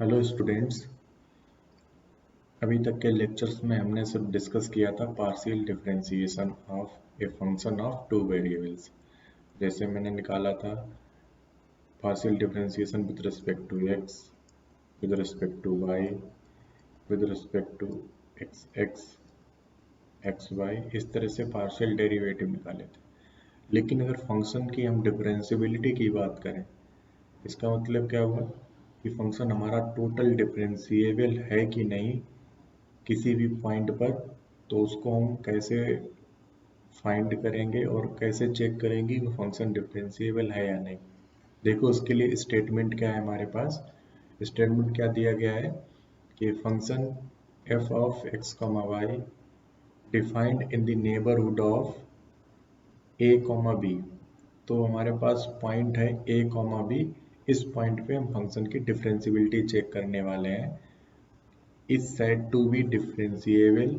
Hello students. अभी तक के लेक्चर्स में हमने सिर्फ डिस्कस किया था partial differentiation of a function of two variables. जैसे मैंने निकाला था partial differentiation with respect to x, with respect to y, with respect to x x, x y, इस तरह से पार्शियल डेरिवेटिव निकाले थे। लेकिन अगर फंक्शन की हम डिफरेंशिएबिलिटी की बात करें, इसका मतलब क्या हुआ कि फंक्शन हमारा टोटल डिफरेंशिएबल है कि नहीं किसी भी पॉइंट पर, तो उसको हम कैसे फाइंड करेंगे और कैसे चेक करेंगे कि फंक्शन डिफरेंशिएबल है या नहीं। देखो उसके लिए स्टेटमेंट क्या है हमारे पास। स्टेटमेंट क्या दिया गया है कि function f of x, y defined in the neighbourhood of a, b। तो हमारे पास पॉइंट है a, b। इस पॉइंट पे हम फंक्शन की डिफरेंशिएबिलिटी चेक करने वाले हैं। Is said to be differentiable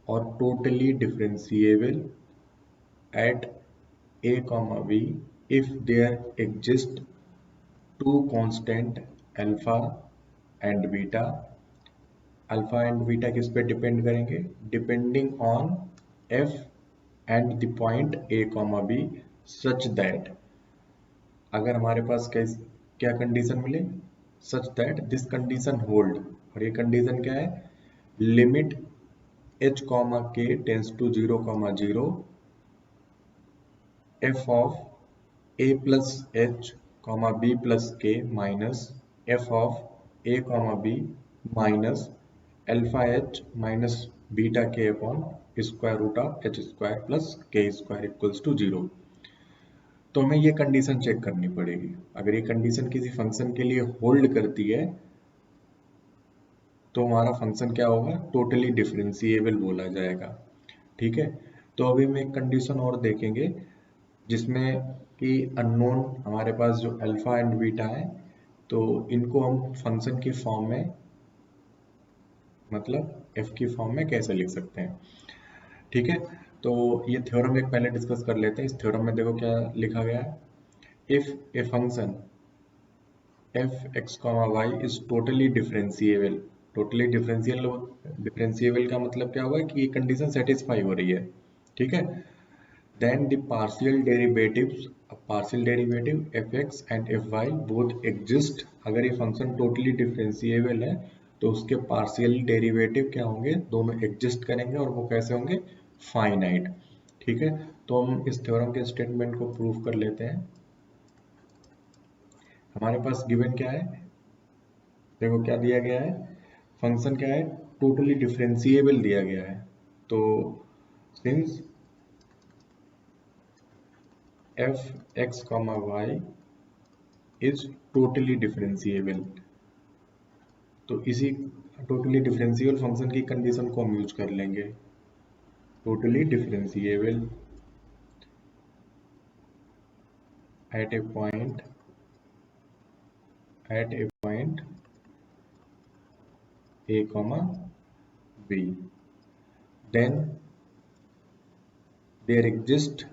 or totally differentiable at a comma b if there exist two constant alpha and beta। Alpha and beta किस पे डिपेंड करेंगे? Depending on f and the point a comma b such that, अगर हमारे पास क्या condition मिले, such that this condition hold. और ये कंडीशन क्या है? Limit h comma k tends to 0 comma 0 f of a plus h comma b plus k minus f of a comma b minus alpha h minus beta k upon square root of h square plus k square equals to 0। तो हमें ये condition check करनी पड़ेगी। अगर ये condition किसी function के लिए होल्ड करती है तो हमारा फंक्शन क्या होगा? टोटली डिफरेंशिएबल बोला जाएगा। ठीक है, तो अभी हम एक कंडीशन और देखेंगे जिसमें कि अननोन हमारे पास जो अल्फा एंड बीटा है, तो इनको हम फंक्शन की फॉर्म में, मतलब एफ की फॉर्म में कैसे लिख सकते हैं। ठीक है, तो ये थ्योरम एक पहले डिस्कस कर लेते हैं। इस थ्योरम में देखो क्या लिखा गया है। If a function f x comma y is totally differentiable. Totally differentiable का मतलब क्या हुआ कि ये कंडीशन सेटिस्फाई हो रही है। ठीक है, then the partial derivatives, partial derivative fx and fy both exist। अगर ये फंक्शन टोटली डिफरेंशिएबल है तो उसके पार्शियल डेरिवेटिव क्या होंगे? दोनों एग्जिस्ट करेंगे और वो कैसे होंगे? फाइनाइट। ठीक है, तो हम इस थ्योरम के स्टेटमेंट को प्रूव कर लेते हैं। हमारे पास गिवन क्या है, देखो क्या दिया गया है। फंक्शन क्या है? टोटली डिफरेंशिएबल दिया गया है। तो since f x comma y is totally differentiable, तो इसी टोटली डिफरेंशिएबल फंक्शन की कंडीशन को हम यूज कर लेंगे। Totally differentiable at a point a comma b, then there exist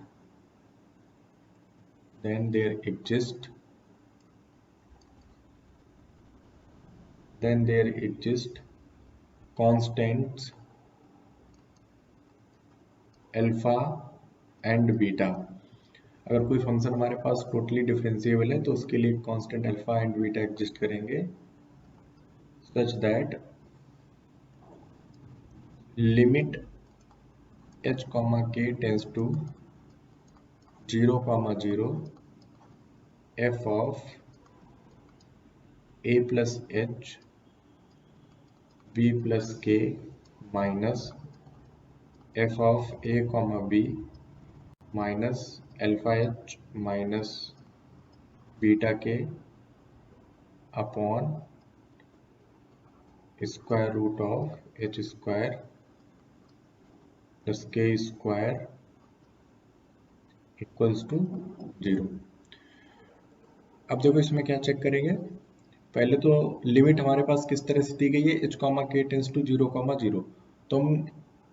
constants alpha and beta. अगर कोई फंक्शन हमारे पास टोटली डिफरेंशिएबल है तो उसके लिए constant alpha and beta exist करेंगे such that limit h comma k tends to 0 comma 0 f of a plus h b plus k minus f of a comma b minus alpha h minus beta k upon square root of h square plus k square equals to 0। अब देखो इसमें क्या check करेंगे। पहले तो limit हमारे पास किस तरह से दी गई है, h comma k tends to 0 comma 0। तो हम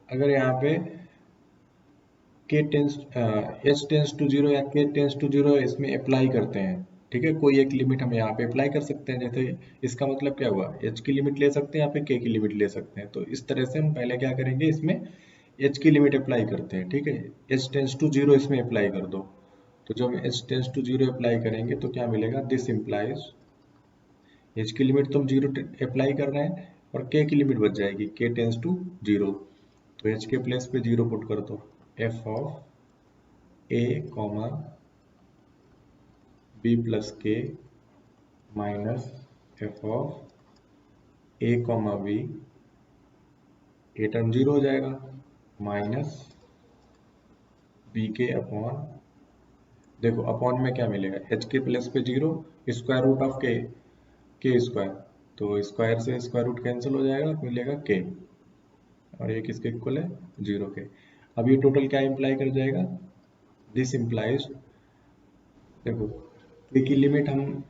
अगर यहाँ पे k tends h tends to 0 या k टेंस टू 0 इसमें अप्लाई करते हैं ठीक है, कोई एक लिमिट हम यहाँ पे अप्लाई कर सकते हैं। जैसे इसका मतलब क्या हुआ, h की लिमिट ले सकते हैं या फिर k की लिमिट ले सकते हैं। तो इस तरह से हम पहले क्या करेंगे, इसमें h की लिमिट अप्लाई करते हैं। ठीक है, h टेंस टू 0 इसमें अप्लाई कर दो। तो जब h टेंस टू 0 अप्लाई करेंगे तो क्या मिलेगा, दिस इम्प्लाइज h की लिमिट तो हम 0 अप्लाई कर रहे हैं और k की लिमिट बच जाएगी, k टेंस टू 0। तो h के प्लेस पे 0 पुट कर दो, f of a comma b plus k minus f of a comma b, a term 0 हो जाएगा, माइनस b के अपॉन, देखो अपॉन में क्या मिलेगा, h के प्लेस पे 0, स्क्वायर रूट ऑफ के स्क्वायर, तो स्क्वायर से स्क्वायर रूट कैंसिल हो जाएगा, मिलेगा k, और ये किसके इक्वल है, 0 के। अब ये टोटल क्या इंप्लाई कर जाएगा, दिस इंप्लाइज, देखो k की लिमिट हम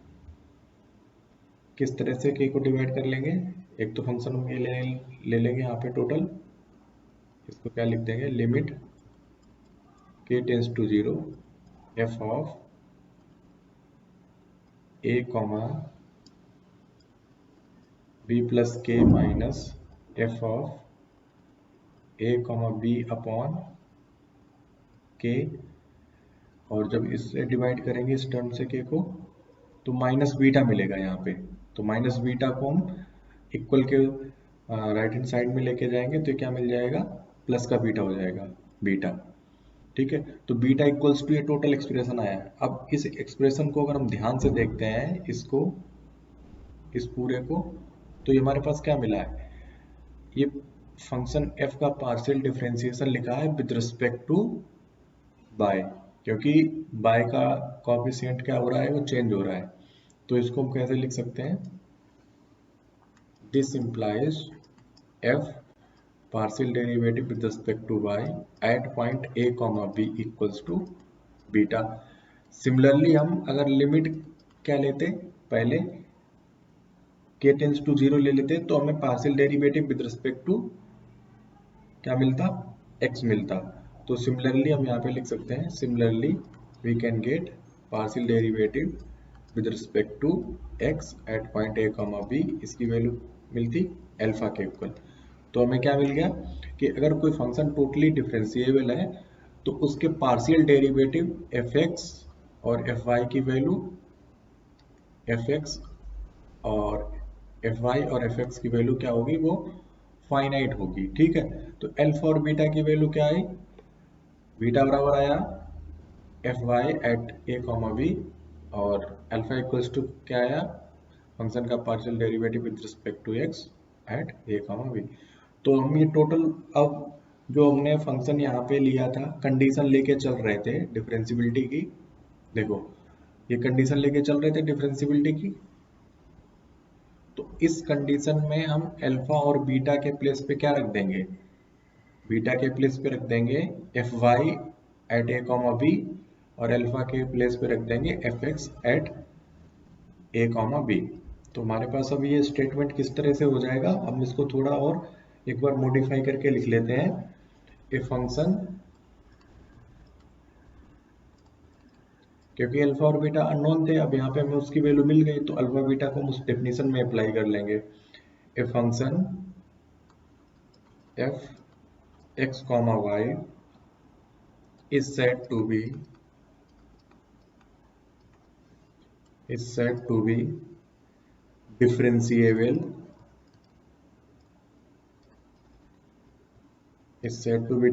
किस तरह से k को डिवाइड कर लेंगे, एक तो फंक्शन हम ये ले लेंगे यहाँ पे टोटल, इसको क्या लिख देंगे, limit k tends to 0 f of a comma b plus k minus f of a comma b upon k, और जब इससे डिवाइड करेंगे इस टर्म से k को, तो माइनस बीटा मिलेगा यहाँ पे। तो माइनस बीटा को हम इक्वल के राइट हैंड साइड में लेके जाएंगे तो क्या मिल जाएगा, प्लस का बीटा हो जाएगा, बीटा। ठीक है, तो बीटा इक्वल्स टू ये टोटल एक्सप्रेशन आया है। अब इस एक्सप्रेशन को अगर हम ध्यान से देखते हैं, इसको, इस पूरे को, तो ये हमारे पास क्या मिला है, ये फंक्शन f का पार्शियल डिफरेंशिएशन लिखा है विद रिस्पेक्ट टू बाय, क्योंकि बाय का कोएफिशिएंट क्या हो रहा है, वो चेंज हो रहा है। तो इसको हम कैसे लिख सकते हैं, this implies f partial derivative with respect to y at point a comma b equals to beta. Similarly हम अगर लिमिट क्या लेते, पहले k टेंस टू 0 ले लेते तो हमें partial derivative with respect to क्या मिलता, x मिलता। तो सिमिलरली हम यहाँ पे लिख सकते हैं, similarly we can get partial derivative with respect to x at point a comma b, इसकी वैल्यू मिलती अल्फा के इक्वल। तो हमें क्या मिल गया कि अगर कोई फंक्शन टोटली डिफरेंशिएबल है तो उसके पार्शियल डेरिवेटिव fx और fy की वैल्यू, fx और fy और fx की वैल्यू क्या होगी, वो फाइनाइट होगी। ठीक है, तो अल्फा और बीटा की वैल्यू क्या आई, बीटा बराबर आया fy at a comma b, और अल्फा इक्वल्स टू क्या आया, फंक्शन का partial derivative with respect to x at a comma b। तो हम ये टोटल, अब जो हमने फंक्शन यहाँ पे लिया था, कंडीशन लेके चल रहे थे डिफरेंशियबिलिटी की, देखो ये कंडीशन लेके चल रहे थे डिफरेंशियबिलिटी की, तो इस कंडीशन में हम अल्फा और बीटा के प्लेस पे क्या रख देंगे, बीटा के प्लेस पे रख देंगे fy at a comma b, और अल्फा के प्लेस पे रख देंगे fx at a comma b। तो हमारे पास अब ये स्टेटमेंट किस तरह से हो जाएगा, हम इसको थोड़ा और एक बार मॉडिफाई करके लिख लेते हैं, ए फंक्शन, क्योंकि अल्फा और बीटा अननोन थे, अब यहाँ पे हमें उसकी वैल्यू मिल गई, तो अल्फा बीटा को हम उस डेफिनेशन में अप्लाई कर लेंगे। A function f x comma y is said to be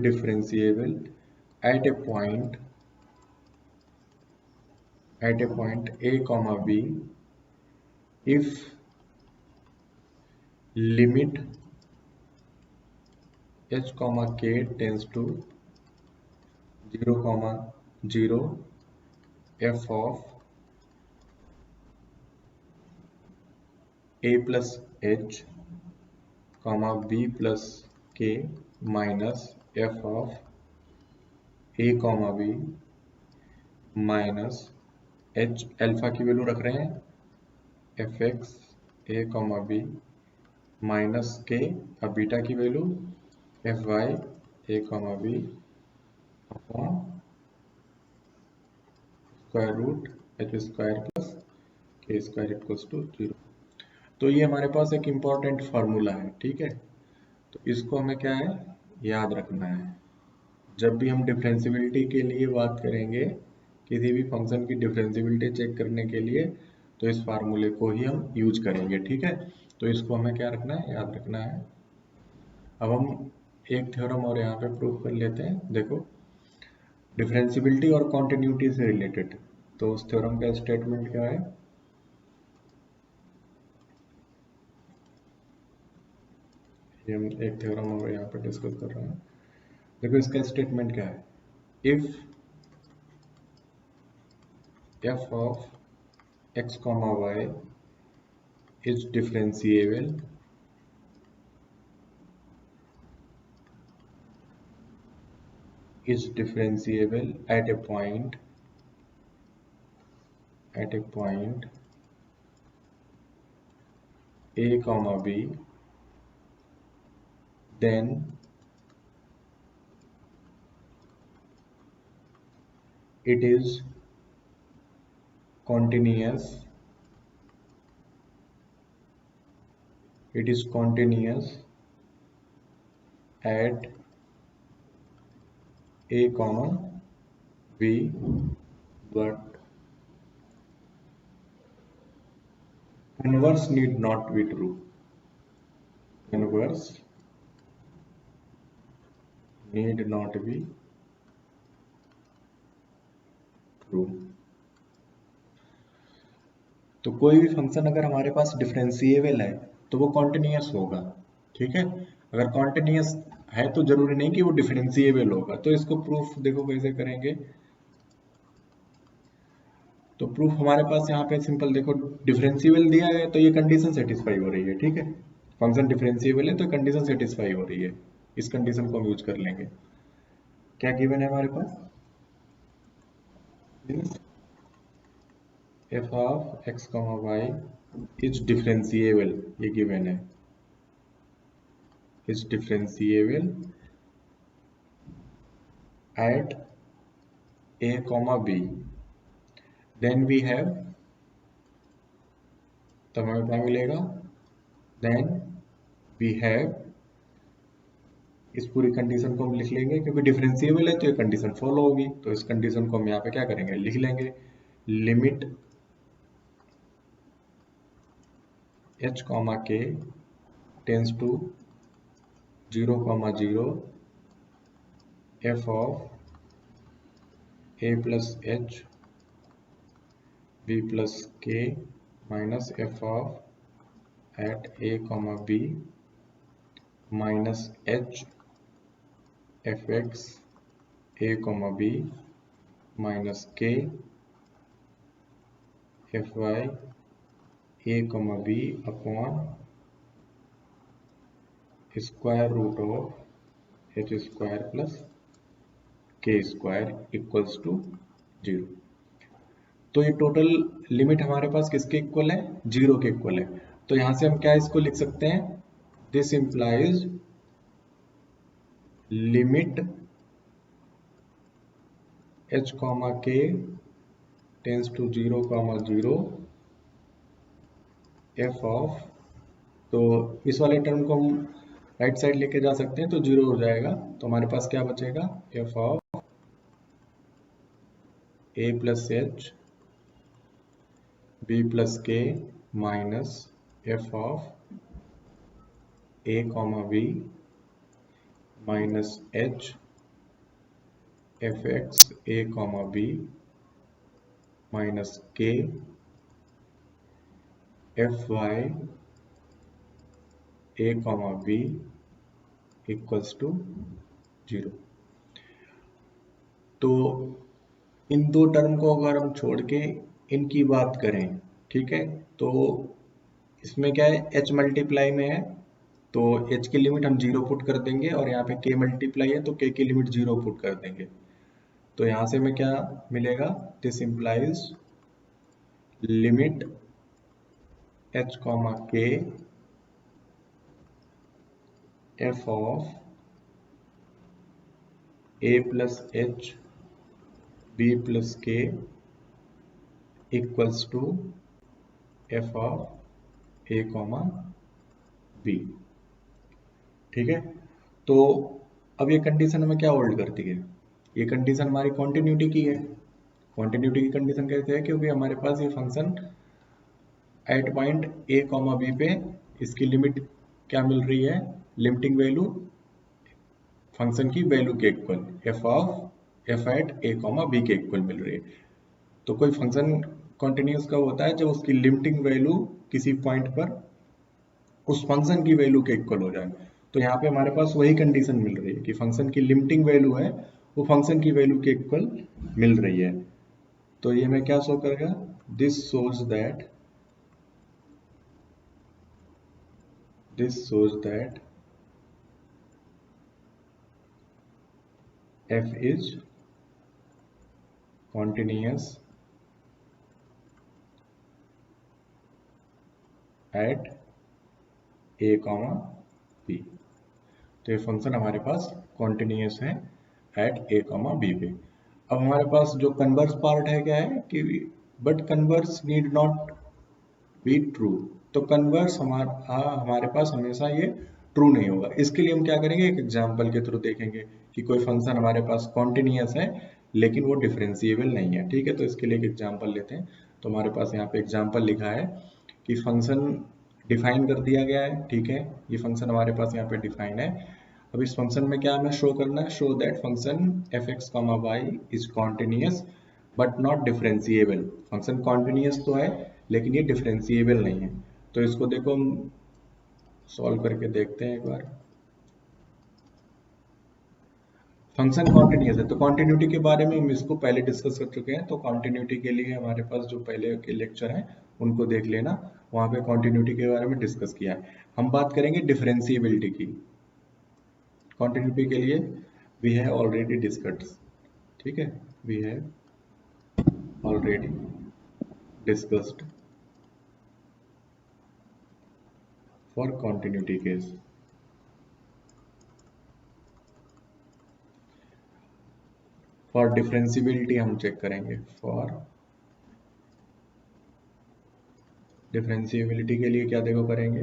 differentiable at a point a comma b if limit h comma k tends to 0 comma 0 f of a plus h comma b plus k minus f of a comma b minus h, alpha की value रख रहे हैं fx a comma b minus k, अब beta की value fy a comma b upon square root h square plus k square equals to 0। तो ये हमारे पास एक इम्पॉर्टेंट फार्मूला है, ठीक है। तो इसको हमें क्या है, याद रखना है। जब भी हम डिफरेंशियबिलिटी के लिए बात करेंगे, किसी भी फंक्शन की डिफरेंशियबिलिटी चेक करने के लिए, तो इस फार्मूले को ही हम यूज करेंगे, ठीक है। तो इसको हमें क्या रखना है, याद रखना है। अब हम एक थ्योरम और यहाँ पे प्रूव कर लेते हैं। देखो, डिफरेंशियबिलिटी और कॉन्टिन्यूटी से रिलेटेड, तो उस थ्योरम का स्टेटमेंट क्या है, ये हम एक थ्योरम और यहाँ पे डिस्कस कर रहे हैं। देखो इसका स्टेटमेंट क्या है, if f of x comma y is differentiable at a point a comma b, then it is continuous at a comma b, but converse need not be true. Converse need not be true. तो कोई भी function अगर हमारे पास differentiable है तो वो continuous होगा, ठीक है। अगर कॉन्टिन्यूअस है तो जरूरी नहीं कि वो डिफरेंशिएबल होगा। तो इसको प्रूफ देखो कैसे करेंगे। तो प्रूफ हमारे पास यहाँ पे सिंपल, देखो डिफरेंशिएबल दिया है तो ये कंडीशन सेटिस्फाई हो रही है, ठीक है। फंक्शन डिफरेंशिएबल है तो कंडीशन सेटिस्फाई हो रही है, इस कंडीशन को हम यूज कर लेंगे। क्या गिवन है हमारे पास, f of x comma y is differentiable, ये गिवन है, is differentiable at a comma b, then we have, तब हमें क्या मिलेगा, then we have, इस पूरी कंडीशन को हम लिख लेंगे क्योंकि डिफरेंशिएबल है तो ये कंडीशन फॉलो होगी। तो इस कंडीशन को हम यहाँ पे क्या करेंगे, लिख लेंगे, limit h comma k tends to 0,0 f of a plus h b plus k minus f of at a comma b minus h f x a comma b minus k f y a comma b upon square root of h square plus k square equals to 0। तो ये total limit हमारे पास किसके equal है, 0 के equal है। तो यहाँ से हम क्या इसको लिख सकते हैं, this implies limit h comma k tends to 0,0 f of, तो इस वाले टर्म को हम राइट साइड लेके जा सकते हैं तो 0 हो जाएगा। तो हमारे पास क्या बचेगा, f of a plus h b plus k minus f of a comma b minus h f x a comma b minus k f y a comma b equals to 0। तो इन दो टर्म को अगर हम छोड़ के इनकी बात करें, ठीक है, तो इसमें क्या है, h मल्टीप्लाई में है तो h की लिमिट हम 0 पुट कर देंगे और यहाँ पे k मल्टीप्लाई है तो k की लिमिट 0 पुट कर देंगे। तो यहाँ से हमें क्या मिलेगा, this implies limit h comma k f of a plus h b plus k equals to f of a comma b. ठीक है, तो अब ये कंडीशन हमें क्या होल्ड करती है? ये कंडीशन हमारी कॉन्टिन्यूटी की है। कॉन्टिन्यूटी की कंडीशन कहते हैं क्योंकि हमारे पास ये function at point a comma b पे इसकी लिमिट क्या मिल रही है, लिमिटिंग वैल्यू फंक्शन की वैल्यू के equal f at a comma b के इक्वल मिल रही है। तो कोई फंक्शन कॉन्टिन्यूस कब होता है? जब उसकी लिमिटिंग वैल्यू किसी पॉइंट पर उस फंक्शन की वैल्यू के इक्वल हो जाए। तो यहाँ पे हमारे पास वही कंडीशन मिल रही है कि फंक्शन की लिमिटिंग वैल्यू है वो फंक्शन की वैल्यू के इक्वल मिल रही है। तो ये मैं क्या शो करेगा? This shows that f is continuous at a comma b। तो ये फंक्शन हमारे पास कॉन्टिन्यूस है एट ए कॉमा बी पे। अब हमारे पास जो कन्वर्स पार्ट है क्या है कि but converse need not be true. तो कन्वर्स हमारे पास हमेशा ये ट्रू नहीं होगा। इसके लिए हम क्या करेंगे, एक एग्जांपल के थ्रू देखेंगे कि कोई फंक्शन हमारे पास कॉन्टिन्यूस है लेकिन वो डिफरेंशिएबल नहीं है। ठीक है, तो इसके लिए एक एग्जांपल लेते हैं। तो हमारे पास यहाँ पे एग्जांपल लिखा है कि फंक्शन डिफाइन कर दिया गया है। ठीक है, ये फंक्शन हमारे पास यहाँ पे डिफाइन है। अब इस फंक्शन में क्या हमें शो करना है? Show that function f x comma y is continuous but not differentiable. Function continuous तो है लेकिन ये डिफरेंशिएबल नहीं है। तो इसको देखो हम सॉल्व करके देखते हैं एक बार। फंक्शन कॉन्टिन्यूस है तो कॉन्टिन्यूटी के बारे में हम इसको पहले डिस्कस कर चुके हैं। तो कॉन्टिन्यूटी के लिए हमारे पास जो पहले के लेक्चर हैं उनको देख लेना, वहां पे कॉन्टिन्यूटी के बारे में डिस्कस किया है। हम बात करेंगे डिफरेंशिएबिलिटी की। कॉन्टिन्यूटी के लिए वी हैव ऑलरेडी डिस्कस्ड। ठीक है, we have already discussed for continuity case. For differentiability हम चेक करेंगे। फॉर डिफरेंशिएबिलिटी के लिए क्या देखो करेंगे,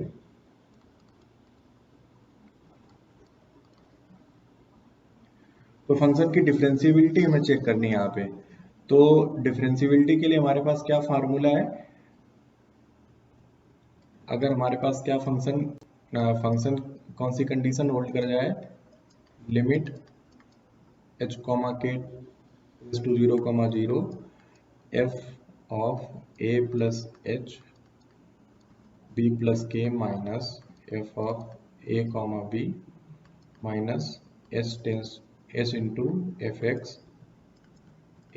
तो फंक्शन की डिफरेंशिएबिलिटी हमें चेक करनी है यहाँ पे। तो डिफरेंशिएबिलिटी के लिए हमारे पास क्या फार्मूला है? अगर हमारे पास क्या फंक्शन कौन सी कंडीशन होल्ड कर जाए, limit h comma k to 0 comma 0 f of a plus h b plus k minus f of a comma b minus s tends s into f x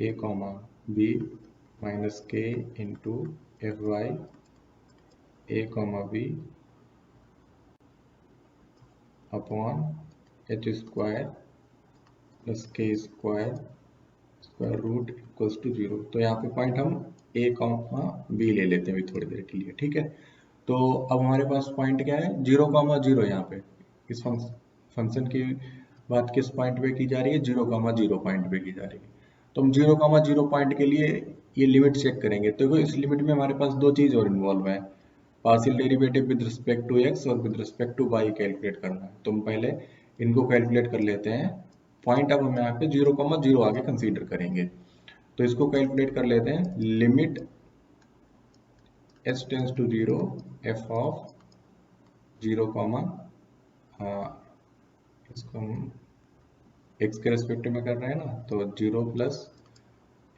a comma b minus k into f y a comma b upon h square plus k square square root equals to 0। तो यहाँ पे point हम a comma b ले लेते हैं थोड़ी देर के लिए। ठीक है, तो अब हमारे पास पॉइंट क्या है? 0 कॉमा 0। यहाँ पे इस फंक्शन की बात किस पॉइंट पे की जा रही है? 0 कॉमा 0 पॉइंट पे की जा रही है। तो हम 0 कॉमा 0 पॉइंट के लिए ये लिमिट चेक करेंगे। तो इस लिमिट में हमारे पास दो चीज और इन्वॉल्व है, partial derivative with respect to x और with respect to y calculate करना है। तो हम पहले इनको कैलकुलेट कर लेते हैं। पॉइंट अब हम यहाँ पे 0 कॉमा 0 आगे कंसीडर करेंगे। तो इसको कैलकुलेट कर लेते हैं। Limit h tends to 0 f of 0 comma इसको हम x के रेस्पेक्ट में कर रहे हैं ना, तो 0 plus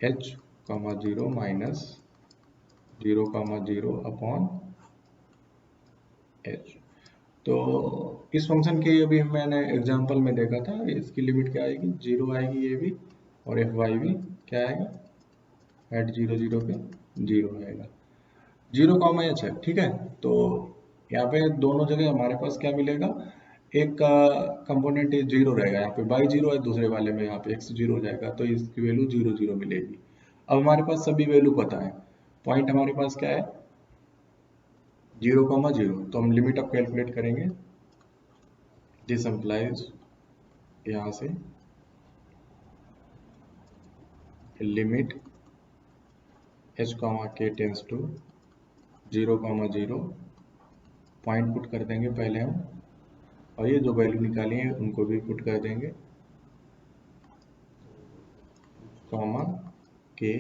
h comma 0 minus 0 comma 0 upon h। तो इस फंक्शन के अभी मैंने एग्जांपल में देखा था, इसकी लिमिट क्या आएगी? 0 आएगी ये भी, और एफ वाई भी क्या आएगा? एट 0 0 पे 0 आएगा। 0 कॉमा एच है। ठीक है, तो यहाँ पे दोनों जगह हमारे पास क्या मिलेगा? एक का कंपोनेंट 0 रहेगा, यहाँ पे बाई 0 है, दूसरे वाले में यहाँ पे x 0 हो जाएगा, तो इसकी वैल्यू 0 0 मिलेगी। अब हमारे पास सभी वैल्यू पता है। पॉइंट हमारे पास क्या है? 0 कॉमा 0। तो हम लिमिट अब कैलकुलेट करेंगे। दिस एम्प्लाइज यहाँ से limit h comma k tends to 0,0 point put कर देंगे पहले हम, और ये जो वैल्यू निकाली है उनको भी पुट कर देंगे, कॉमा के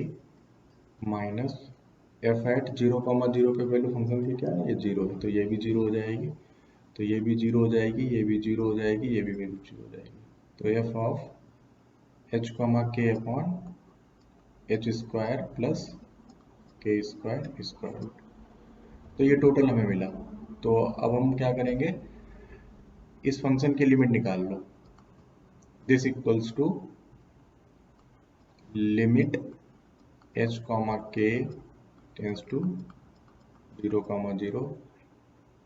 माइनस एफ एट 0,0 पे वैल्यू फंक्शन की क्या है, ये 0 है, तो ये भी 0 हो जाएगी, तो ये भी 0 हो जाएगी, ये भी 0 हो जाएगी, ये भी 0 हो जाएगी। तो एफ ऑफ एच कॉमा के upon h square plus k square square root, तो ये टोटल हमें मिला। तो अब हम क्या करेंगे, इस फंक्शन की लिमिट निकाल लो। This equals to limit h comma k tends to 0,0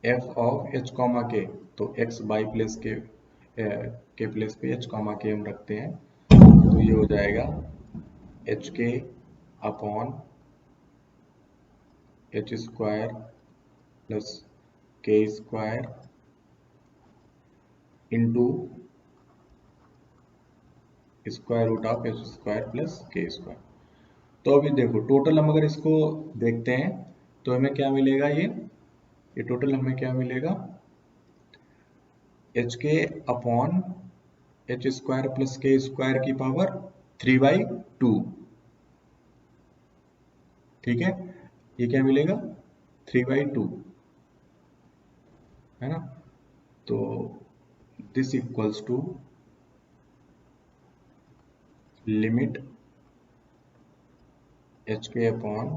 f of h comma k, तो x बाई प्लेस के प्लेस पे h कॉमा के हम रखते हैं, तो ये हो जाएगा h k upon h square plus k square into square root of h square plus k square. तो अभी देखो टोटल हम अगर इसको देखते हैं तो हमें क्या मिलेगा, ये टोटल हमें क्या मिलेगा, H k upon h square plus k square की पावर 3/2, ठीक है, ये क्या मिलेगा 3/2, है ना। तो this equals to limit h k upon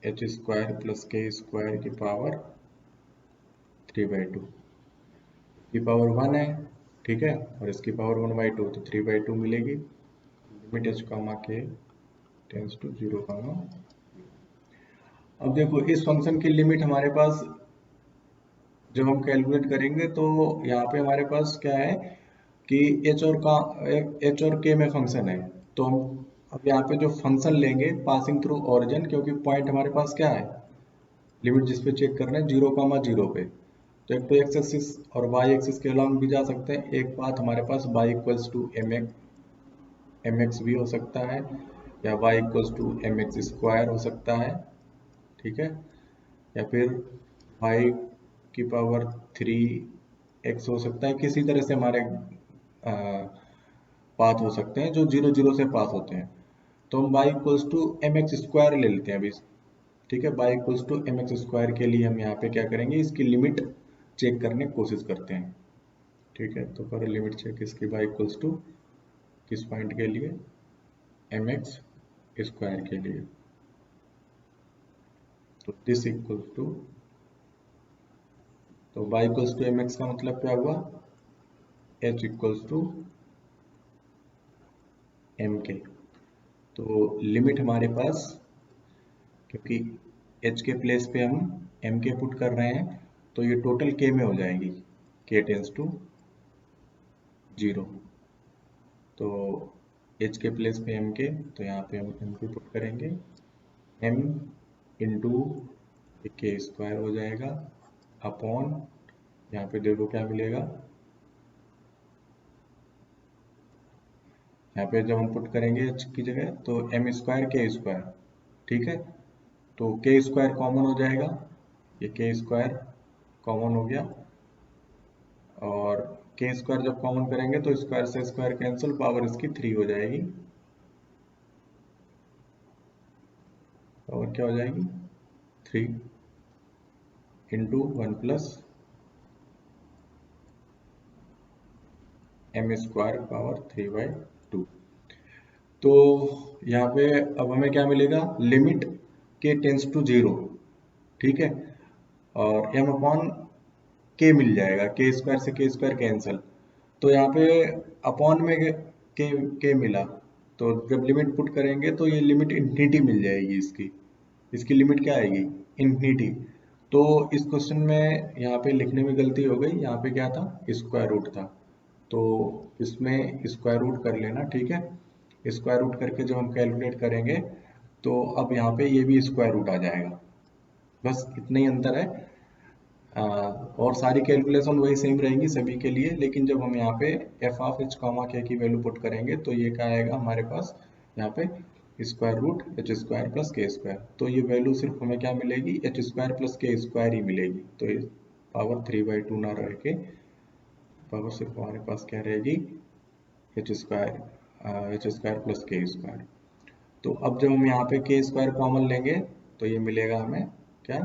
h square plus k square की पावर 3/2 की पावर 1 है, ठीक है, और इसकी पावर 1/2, तो 3/2 मिलेगी। Limit H comma k tends to 0, अब देखो इस फंक्शन की लिमिट हमारे पास जब हम कैलकुलेट करेंगे तो यहाँ पे हमारे पास क्या है कि एच और के में फंक्शन है, तो हम अब यहाँ पे जो फंक्शन लेंगे पासिंग थ्रू ओरिजिन, क्योंकि पॉइंट हमारे पास क्या है, लिमिट जिस पे चेक करना है 0,0 पे, तो एक तो एक्स एक्सिस और वाई एक्सिस के अलॉन्ग भी जा सकते हैं। एक बात हमारे पास y equals to m x भी हो सकता है, या y equals to m x square हो सकता है, ठीक है, या फिर वाई की पावर 3x हो सकता है। किसी तरह से हमारे पाथ हो सकते हैं जो 0,0 से पास होते हैं, तो हम y equals to m x square ले लेते हैं अभी, ठीक है। y equals to m x square के लिए हम यहाँ पे क्या करेंगे, इसकी लिमिट चेक करने की कोशिश करते हैं, ठीक है। तो करो लिमिट चेक इसकी y इक्वल्स टू किस पॉइंट के लिए, एम एक्स स्क्वायर के लिए, तो दिस इक्वल्स टू, तो y equals to m x का मतलब क्या हुआ, h इक्वल्स टू एम के, तो लिमिट हमारे पास, क्योंकि h के प्लेस पे हम m के पुट कर रहे हैं, तो ये टोटल k में हो जाएगी, k टेंस टू 0, तो h के प्लेस पे m के, तो यहाँ पे हम m के पुट करेंगे, m इंटू के स्क्वायर हो जाएगा अपॉन, यहाँ पे देखो क्या मिलेगा, यहाँ पे जब हम पुट करेंगे h की जगह तो m स्क्वायर के स्क्वायर, ठीक है, तो के स्क्वायर कॉमन हो जाएगा, ये के स्क्वायर कॉमन हो गया, और के स्क्वायर जब कॉमन करेंगे तो स्क्वायर से स्क्वायर कैंसिल, पावर इसकी 3 हो जाएगी, पावर क्या हो जाएगी 3 into 1 plus m square power 3/2। तो यहाँ पे अब हमें क्या मिलेगा, लिमिट के टेंस टू 0, ठीक है, और m अपॉन के मिल जाएगा, के स्क्वायर से के स्क्वायर कैंसिल, तो यहाँ पे अपॉन में के मिला, तो जब लिमिट पुट करेंगे तो ये लिमिट इन्फिनिटी मिल जाएगी, इसकी लिमिट क्या आएगी, इन्फिनिटी। तो इस क्वेश्चन में यहाँ पे लिखने में गलती हो गई, यहाँ पे क्या था, स्क्वायर रूट था, तो इसमें स्क्वायर रूट कर लेना, ठीक है। स्क्वायर रूट करके जब हम कैलकुलेट करेंगे तो अब यहाँ पे ये भी स्क्वायर रूट आ जाएगा, बस इतना ही अंतर है। और सारी कैलकुलेशन वही सेम रहेंगी सभी के लिए, लेकिन जब हम यहाँ पे एफ ऑफ एच कॉमा के की वैल्यू पुट करेंगे तो ये क्या आएगा हमारे पास, यहाँ पे square root h square plus k square. तो ये वैल्यू सिर्फ हमें क्या मिलेगी, h square plus k square ही मिलेगी। तो ये पावर 3/2 ना रह के पावर सिर्फ हमारे पास क्या रहेगी, H square plus k square. तो अब जब हम यहाँ पे के स्क्वायर कॉमन लेंगे तो ये मिलेगा हमें क्या,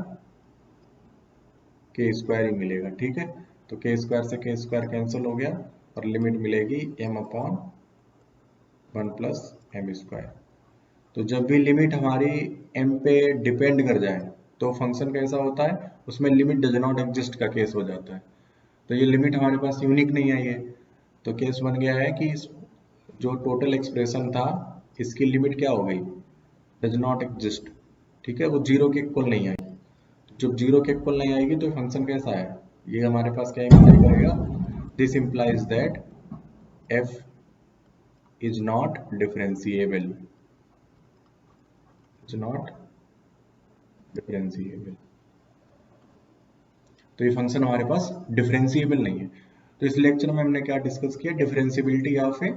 के स्क्वायर ही मिलेगा। ठीक है, तो के स्क्वायर से के स्क्वायर कैंसिल हो गया और लिमिट मिलेगी m upon 1 plus m square. तो जब भी लिमिट हमारी m पे डिपेंड कर जाए तो फंक्शन कैसा होता है, उसमें लिमिट डज नॉट एग्जिस्ट का केस हो जाता है। तो ये लिमिट हमारे पास यूनिक नहीं आई है, तो केस बन गया है कि जो टोटल एक्सप्रेशन था इसकी लिमिट क्या हो गई, डज नॉट एग्जिस्ट। ठीक है, वो जीरो के इक्वल नहीं आई। जब जीरो के इक्वल नहीं आएगी तो फंक्शन कैसा है, ये हमारे पास क्या इम्प्लाई करेगा, this implies that f is not differentiable, is not differentiable. तो ये फंक्शन हमारे पास डिफरेंशिएबल नहीं है। तो इस लेक्चर में हमने क्या डिस्कस किया, differentiability of a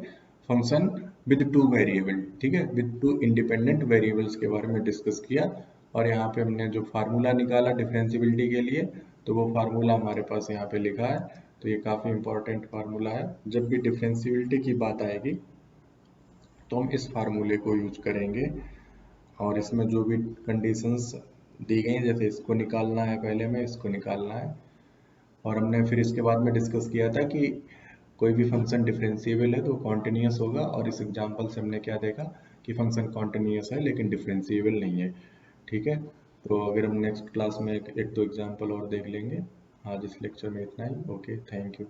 function with two variable. ठीक है, विद टू इंडिपेंडेंट वेरिएबल्स के बारे में डिस्कस किया। और यहाँ पे हमने जो फार्मूला निकाला डिफरेंशिएबिलिटी के लिए, तो वो फार्मूला हमारे पास यहाँ पे लिखा है। तो ये काफ़ी इंपॉर्टेंट फार्मूला है, जब भी डिफरेंशिएबिलिटी की बात आएगी तो हम इस फार्मूले को यूज करेंगे। और इसमें जो भी कंडीशंस दी गई, जैसे इसको निकालना है पहले में, इसको निकालना है। और हमने फिर इसके बाद में डिस्कस किया था कि कोई भी फंक्शन डिफरेंशिएबल है तो कॉन्टिन्यूस होगा। और इस एग्जांपल से हमने क्या देखा कि फंक्शन कॉन्टिन्यूस है लेकिन डिफरेंशिएबल नहीं है। ठीक है, तो अगर हम नेक्स्ट क्लास में एक दो एग्जांपल और देख लेंगे। आज इस लेक्चर में इतना ही। Okay, thank you.